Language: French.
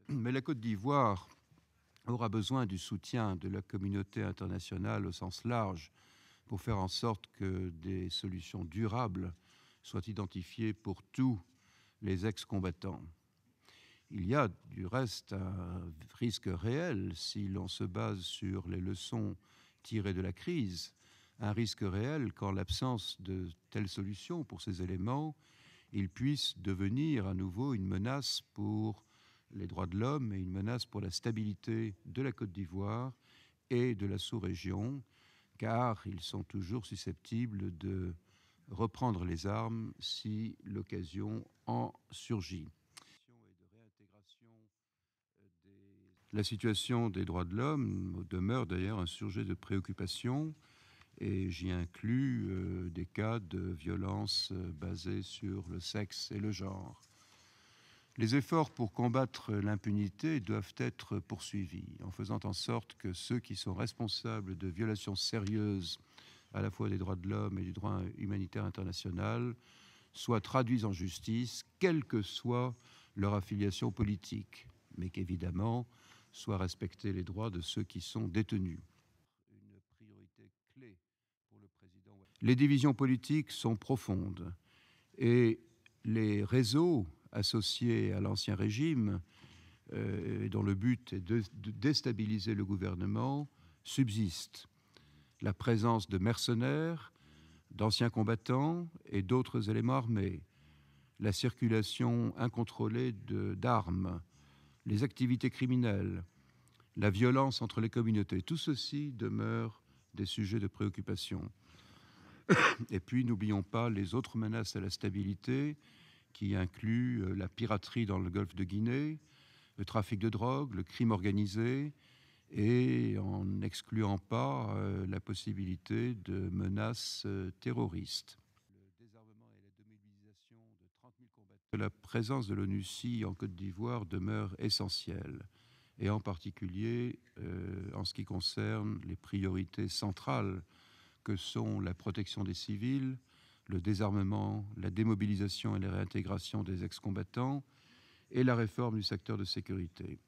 Mais la Côte d'Ivoire aura besoin du soutien de la communauté internationale au sens large pour faire en sorte que des solutions durables soient identifiées pour tous les ex-combattants. Il y a du reste un risque réel, si l'on se base sur les leçons tirées de la crise, un risque réel qu'en l'absence de telles solutions pour ces éléments, ils puissent devenir à nouveau une menace pour les droits de l'homme et une menace pour la stabilité de la Côte d'Ivoire et de la sous-région, car ils sont toujours susceptibles de reprendre les armes si l'occasion en surgit. La situation des droits de l'homme demeure d'ailleurs un sujet de préoccupation et j'y inclus des cas de violence basés sur le sexe et le genre. Les efforts pour combattre l'impunité doivent être poursuivis en faisant en sorte que ceux qui sont responsables de violations sérieuses à la fois des droits de l'homme et du droit humanitaire international soient traduits en justice, quelle que soit leur affiliation politique, mais qu'évidemment soient respectés les droits de ceux qui sont détenus. Une priorité clé pour le président. Les divisions politiques sont profondes et les réseaux associés à l'ancien régime, dont le but est de déstabiliser le gouvernement, subsistent. La présence de mercenaires, d'anciens combattants et d'autres éléments armés, la circulation incontrôlée d'armes, les activités criminelles, la violence entre les communautés, tout ceci demeure des sujets de préoccupation. Et puis, n'oublions pas les autres menaces à la stabilité, qui incluent la piraterie dans le golfe de Guinée, le trafic de drogue, le crime organisé, et en n'excluant pas la possibilité de menaces terroristes. Le désarmement et la démobilisation de 30 000 combattants. La présence de l'ONUCI en Côte d'Ivoire demeure essentielle, et en particulier en ce qui concerne les priorités centrales que sont la protection des civils, le désarmement, la démobilisation et la réintégration des ex-combattants et la réforme du secteur de sécurité.